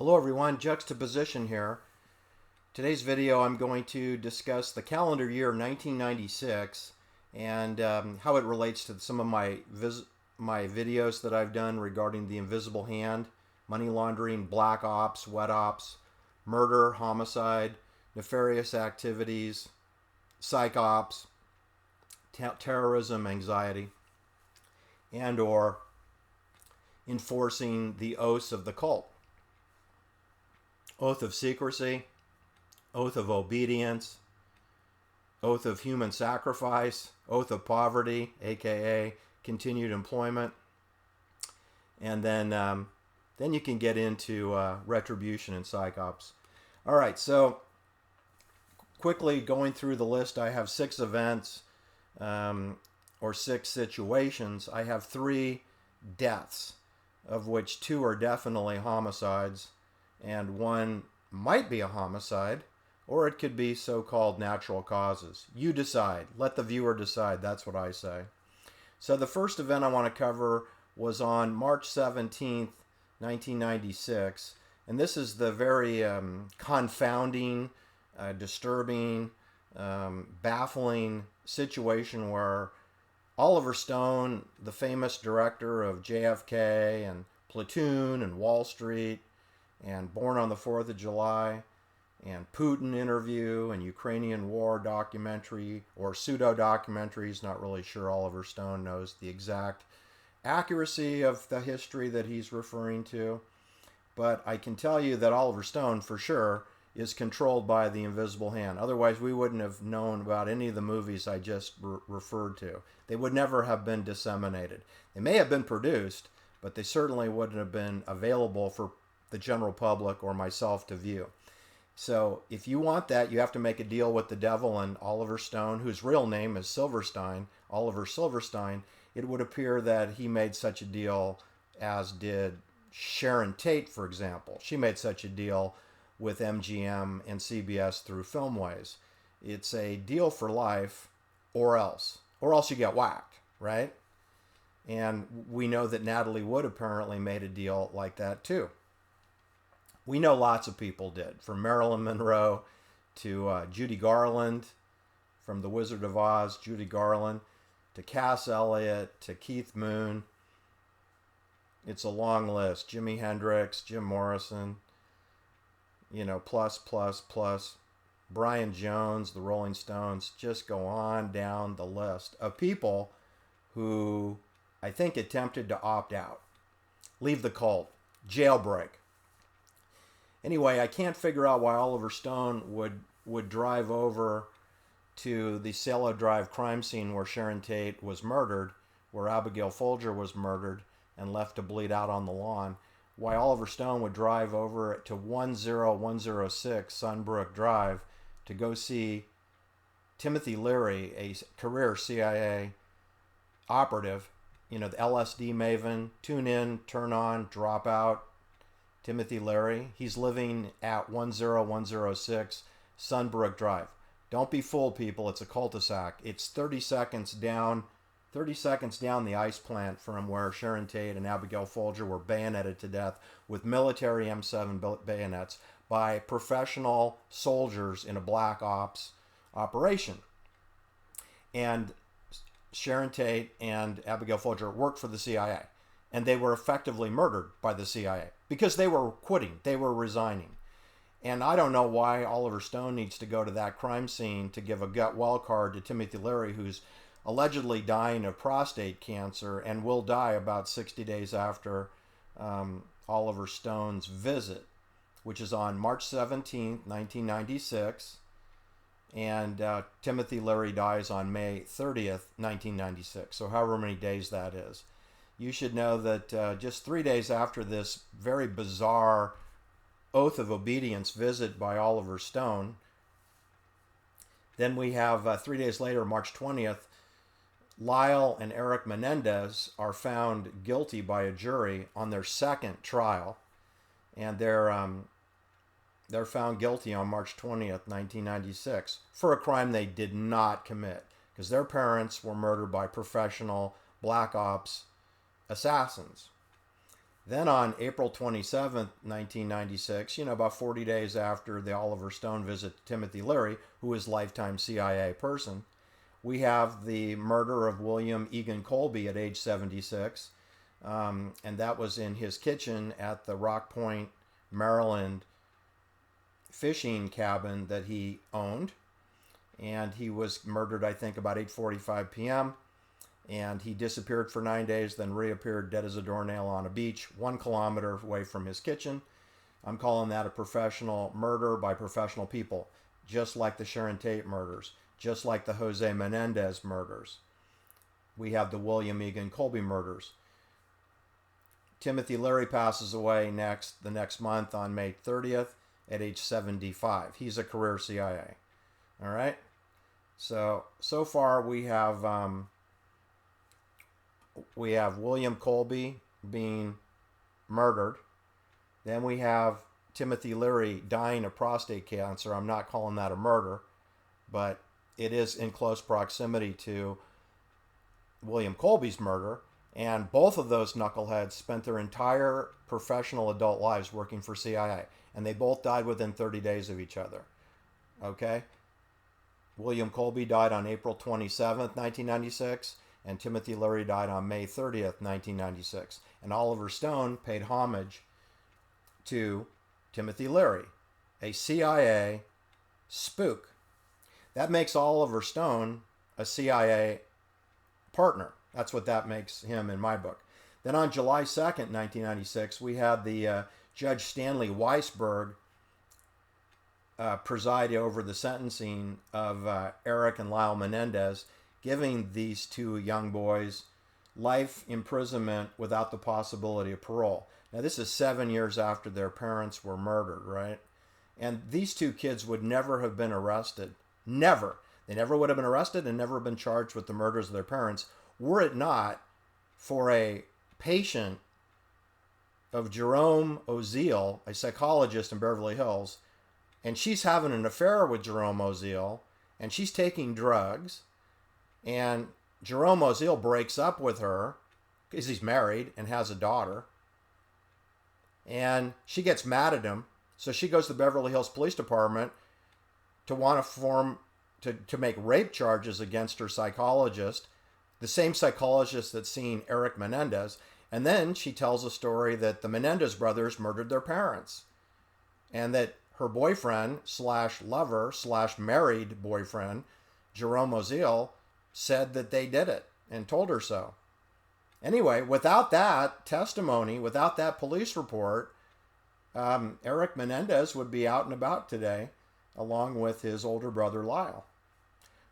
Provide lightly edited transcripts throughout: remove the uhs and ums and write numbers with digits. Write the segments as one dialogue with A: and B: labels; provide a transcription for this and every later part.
A: Hello everyone, Juxtaposition here. Today's video I'm going to discuss the calendar year of 1996 and how it relates to some of my videos that I've done regarding the invisible hand, money laundering, black ops, wet ops, murder, homicide, nefarious activities, psych ops, terrorism, anxiety, and or enforcing the oaths of the cult. Oath of secrecy, oath of obedience, oath of human sacrifice, oath of poverty, aka continued employment, and then you can get into retribution and psych ops. All right, so quickly going through the list, I have 6 events or 6 situations. I have 3 deaths, of which 2 are definitely homicides, and 1 might be a homicide, or it could be so-called natural causes. You decide. Let the viewer decide. That's what I say. So the first event I want to cover was on March 17th, 1996, and this is the very confounding, disturbing, baffling situation where Oliver Stone, the famous director of JFK and Platoon and Wall Street, and Born on the 4th of July, and Putin interview, and Ukrainian war documentary, or pseudo-documentaries, not really sure Oliver Stone knows the exact accuracy of the history that he's referring to, but I can tell you that Oliver Stone, for sure, is controlled by the invisible hand. Otherwise, we wouldn't have known about any of the movies I just referred to. They would never have been disseminated. They may have been produced, but they certainly wouldn't have been available for the general public or myself to view. So if you want that, you have to make a deal with the devil and Oliver Stone, whose real name is Silverstein, Oliver Silverstein. It would appear that he made such a deal, as did Sharon Tate, for example. She made such a deal with MGM and CBS through Filmways. It's a deal for life, or else you get whacked, right? And we know that Natalie Wood apparently made a deal like that too. We know lots of people did, from Marilyn Monroe to Judy Garland, from The Wizard of Oz, Judy Garland, to Cass Elliot, to Keith Moon. It's a long list. Jimi Hendrix, Jim Morrison, plus. Brian Jones, the Rolling Stones, just go on down the list of people who I think attempted to opt out, leave the cult, jailbreak. Anyway, I can't figure out why Oliver Stone would drive over to the Cielo Drive crime scene where Sharon Tate was murdered, where Abigail Folger was murdered and left to bleed out on the lawn. Why Oliver Stone would drive over to 10106 Sunbrook Drive to go see Timothy Leary, a career CIA operative, the LSD maven, tune in, turn on, drop out, Timothy Leary. He's living at 10106 Sunbrook Drive. Don't be fooled, people. It's a cul-de-sac. It's 30 seconds down the ice plant from where Sharon Tate and Abigail Folger were bayoneted to death with military M7 bayonets by professional soldiers in a black ops operation. And Sharon Tate and Abigail Folger worked for the CIA. And they were effectively murdered by the CIA because they were quitting, they were resigning. And I don't know why Oliver Stone needs to go to that crime scene to give a gut well card to Timothy Leary, who's allegedly dying of prostate cancer and will die about 60 days after Oliver Stone's visit, which is on March 17th, 1996. And Timothy Leary dies on May 30th, 1996. So however many days that is. You should know that just 3 days after this very bizarre oath of obedience visit by Oliver Stone, then we have 3 days later, March 20th, Lyle and Erik Menendez are found guilty by a jury on their second trial, and they're found guilty on March 20th, 1996, for a crime they did not commit, because their parents were murdered by professional black ops assassins. Then on April 27th, 1996, about 40 days after the Oliver Stone visit to Timothy Leary, who is lifetime CIA person, we have the murder of William Egan Colby at age 76. And that was in his kitchen at the Rock Point, Maryland fishing cabin that he owned. And he was murdered, I think, about 8:45 p.m. And he disappeared for 9 days, then reappeared dead as a doornail on a beach 1 kilometer away from his kitchen. I'm calling that a professional murder by professional people, just like the Sharon Tate murders, just like the Jose Menendez murders. We have the William Egan Colby murders. Timothy Leary passes away the next month on May 30th at age 75. He's a career CIA. All right? So far we have William Colby being murdered. Then we have Timothy Leary dying of prostate cancer. I'm not calling that a murder, but it is in close proximity to William Colby's murder. And both of those knuckleheads spent their entire professional adult lives working for CIA. And they both died within 30 days of each other. Okay? William Colby died on April 27th, 1996. And Timothy Leary died on May 30th, 1996. And Oliver Stone paid homage to Timothy Leary, a CIA spook. That makes Oliver Stone a CIA partner. That's what that makes him in my book. Then on July 2nd, 1996, we had the Judge Stanley Weisburg preside over the sentencing of Erik and Lyle Menendez, giving these two young boys life imprisonment without the possibility of parole. Now, this is 7 years after their parents were murdered, right? And these two kids would never have been arrested. Never. They never would have been arrested and never been charged with the murders of their parents, were it not for a patient of Jerome Oziel, a psychologist in Beverly Hills, and she's having an affair with Jerome Oziel, and she's taking drugs, and Jerome Oziel breaks up with her because he's married and has a daughter, and she gets mad at him, so she goes to the Beverly Hills Police Department to make rape charges against her psychologist, the same psychologist that's seen Erik Menendez. And then she tells a story that the Menendez brothers murdered their parents, and that her boyfriend / lover / married boyfriend, Jerome Oziel, said that they did it and told her so. Anyway, without that testimony, without that police report, Erik Menendez would be out and about today, along with his older brother Lyle,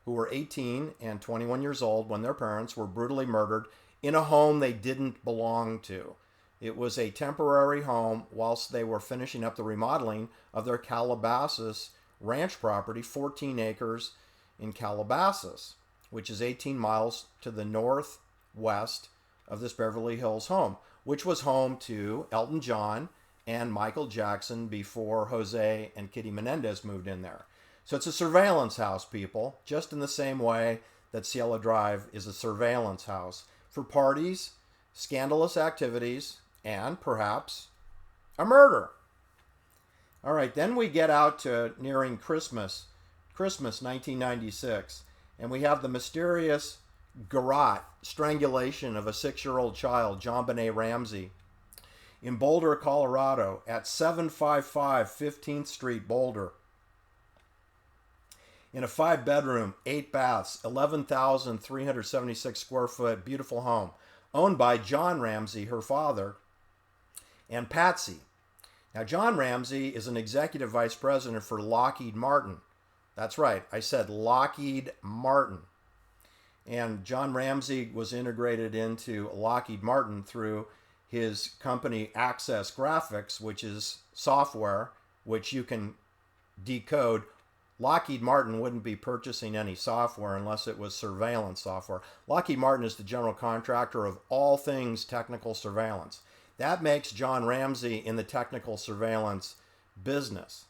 A: who were 18 and 21 years old when their parents were brutally murdered in a home they didn't belong to. It was a temporary home whilst they were finishing up the remodeling of their Calabasas ranch property, 14 acres in Calabasas, which is 18 miles to the northwest of this Beverly Hills home, which was home to Elton John and Michael Jackson before Jose and Kitty Menendez moved in there. So it's a surveillance house, people, just in the same way that Cielo Drive is a surveillance house for parties, scandalous activities, and perhaps a murder. All right, then we get out to nearing Christmas 1996, and we have the mysterious garrote strangulation of a 6-year-old child, John Benet Ramsey, in Boulder, Colorado, at 755 15th Street, Boulder, in a 5-bedroom, 8 baths, 11,376 square foot beautiful home, owned by John Ramsey, her father, and Patsy. Now, John Ramsey is an executive vice president for Lockheed Martin. That's right, I said Lockheed Martin. And John Ramsey was integrated into Lockheed Martin through his company Access Graphics, which is software which you can decode. Lockheed Martin wouldn't be purchasing any software unless it was surveillance software. Lockheed Martin is the general contractor of all things technical surveillance. That makes John Ramsey in the technical surveillance business.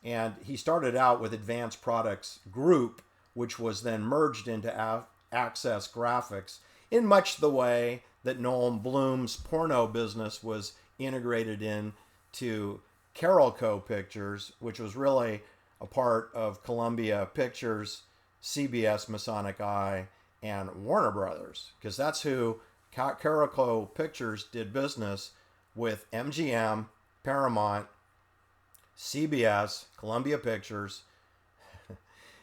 A: And he started out with Advanced Products Group, which was then merged into Access Graphics in much the way that Noam Bloom's porno business was integrated into Carolco Pictures, which was really a part of Columbia Pictures, CBS, Masonic Eye, and Warner Brothers, because that's who Carolco Pictures did business with: MGM, Paramount, CBS, Columbia Pictures,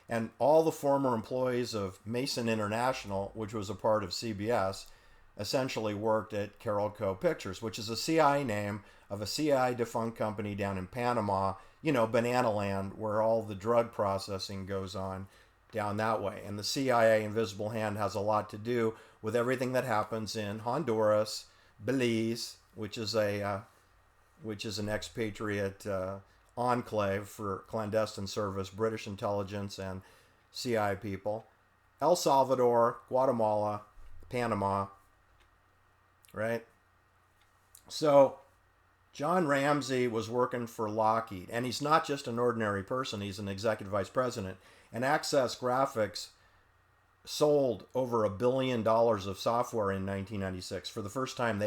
A: and all the former employees of Mason International, which was a part of CBS, essentially worked at Carolco Pictures, which is a CIA name of a CIA defunct company down in Panama, Banana Land, where all the drug processing goes on down that way. And the CIA invisible hand has a lot to do with everything that happens in Honduras, Belize, which is an expatriate enclave for clandestine service, British intelligence and CIA people, El Salvador, Guatemala, Panama, right? So John Ramsey was working for Lockheed, and he's not just an ordinary person, he's an executive vice president. And Access Graphics sold over $1 billion of software in 1996. For the first time,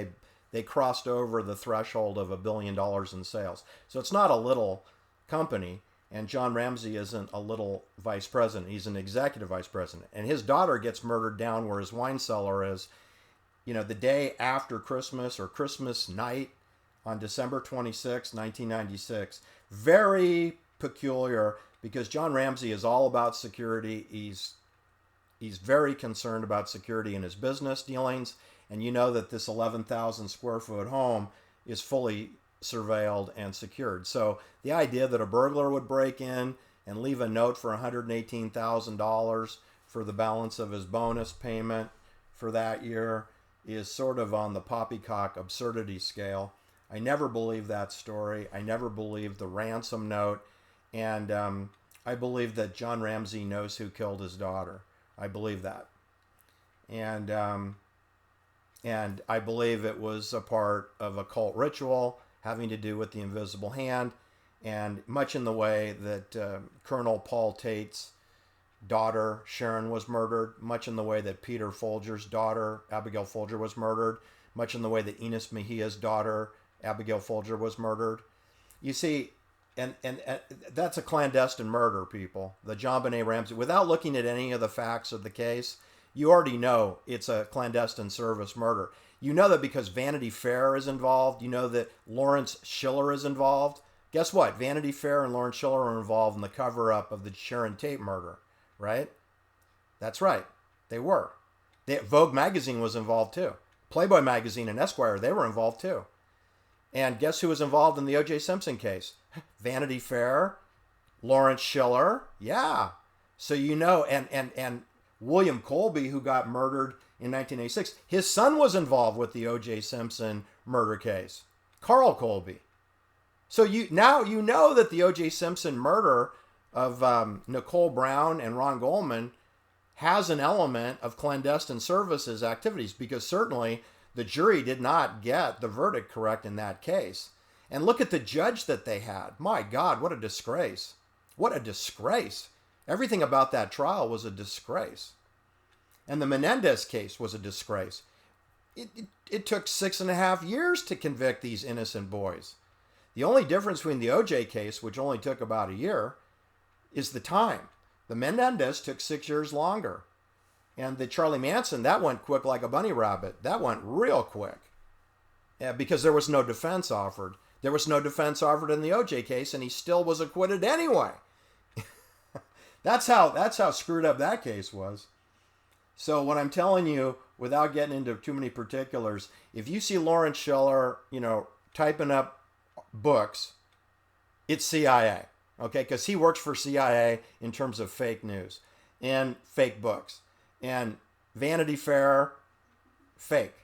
A: they crossed over the threshold of $1 billion in sales. So it's not a little company, and John Ramsey isn't a little vice president. He's an executive vice president. And his daughter gets murdered down where his wine cellar is, the day after Christmas, or Christmas night on December 26, 1996. Very peculiar, because John Ramsey is all about security. He's very concerned about security in his business dealings. And you know that this 11,000 square foot home is fully surveilled and secured. So the idea that a burglar would break in and leave a note for $118,000 for the balance of his bonus payment for that year is sort of on the poppycock absurdity scale. I never believed that story. I never believed the ransom note. And I believe that John Ramsey knows who killed his daughter. I believe that. And I believe it was a part of a cult ritual having to do with the invisible hand, and much in the way that Colonel Paul Tate's daughter, Sharon, was murdered, much in the way that Peter Folger's daughter, Abigail Folger, was murdered, much in the way that Enos Mejia's daughter, Abigail Folger, was murdered. You see, and that's a clandestine murder, people. The John Benet Ramsey, without looking at any of the facts of the case, you already know it's a clandestine service murder. You know that because Vanity Fair is involved. You know that Lawrence Schiller is involved. Guess what? Vanity Fair and Lawrence Schiller are involved in the cover-up of the Sharon Tate murder, right? That's right. They were. Vogue magazine was involved too. Playboy magazine and Esquire, they were involved too. And guess who was involved in the O.J. Simpson case? Vanity Fair, Lawrence Schiller, yeah. So you know, and William Colby, who got murdered in 1986, his son was involved with the O.J. Simpson murder case, Carl Colby. So you know that the O.J. Simpson murder of Nicole Brown and Ron Goldman has an element of clandestine services activities, because certainly the jury did not get the verdict correct in that case. And look at the judge that they had. My God, what a disgrace. What a disgrace. Everything about that trial was a disgrace. And the Menendez case was a disgrace. It took 6.5 years to convict these innocent boys. The only difference between the OJ case, which only took about a year, is the time. The Menendez took 6 years longer. And the Charlie Manson, that went quick like a bunny rabbit. That went real quick. Because there was no defense offered. There was no defense offered in the OJ case, and he still was acquitted anyway. That's how screwed up that case was. So what I'm telling you, without getting into too many particulars, if you see Lawrence Schiller, typing up books, it's CIA, okay? Because he works for CIA in terms of fake news and fake books. And Vanity Fair, fake.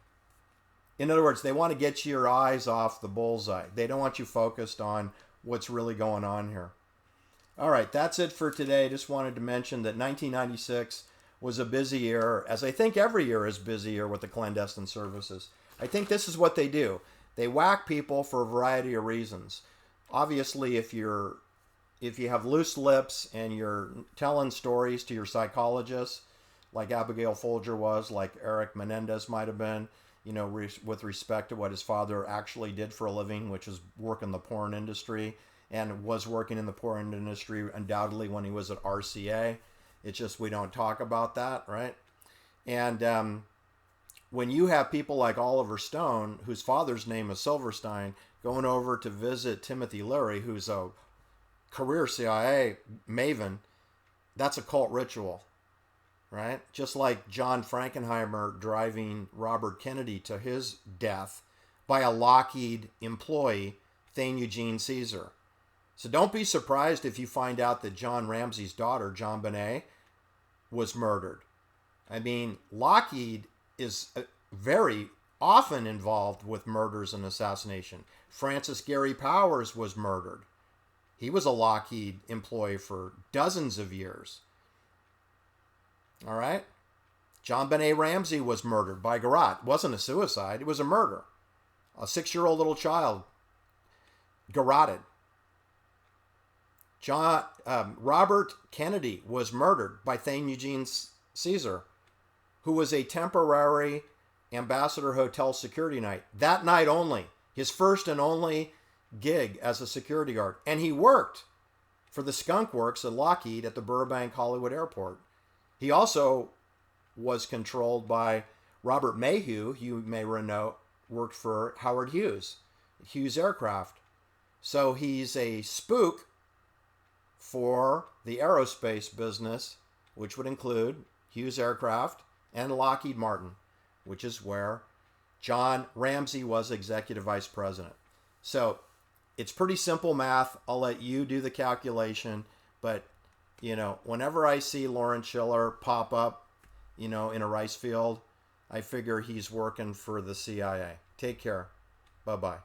A: In other words, they want to get your eyes off the bullseye. They don't want you focused on what's really going on here. All right, that's it for today. Just wanted to mention that 1996 was a busy year, as I think every year is busier with the clandestine services. I think this is what they do. They whack people for a variety of reasons. Obviously, if you have loose lips and you're telling stories to your psychologist, like Abigail Folger was, like Erik Menendez might have been, with respect to what his father actually did for a living, which is work in the porn industry, and was working in the porn industry undoubtedly when he was at RCA. It's just we don't talk about that, right? And when you have people like Oliver Stone, whose father's name is Silverstein, going over to visit Timothy Leary, who's a career CIA maven, that's a cult ritual, right? Just like John Frankenheimer driving Robert Kennedy to his death by a Lockheed employee, Thane Eugene Caesar. So don't be surprised if you find out that John Ramsey's daughter, John Benet, was murdered. I mean, Lockheed is very often involved with murders and assassination. Francis Gary Powers was murdered. He was a Lockheed employee for dozens of years. All right? John Benet Ramsey was murdered by garrote. It wasn't a suicide. It was a murder. A 6-year-old little child garroted. Robert Kennedy was murdered by Thane Eugene Caesar, who was a temporary Ambassador Hotel security night. That night only. His first and only gig as a security guard. And he worked for the skunk works at Lockheed at the Burbank Hollywood Airport. He also was controlled by Robert Mayhew, you may know, worked for Howard Hughes Aircraft. So he's a spook for the aerospace business, which would include Hughes Aircraft and Lockheed Martin, which is where John Ramsey was executive vice president. So it's pretty simple math. I'll let you do the calculation, but whenever I see Lawrence Schiller pop up, in a rice field, I figure he's working for the CIA. Take care. Bye-bye.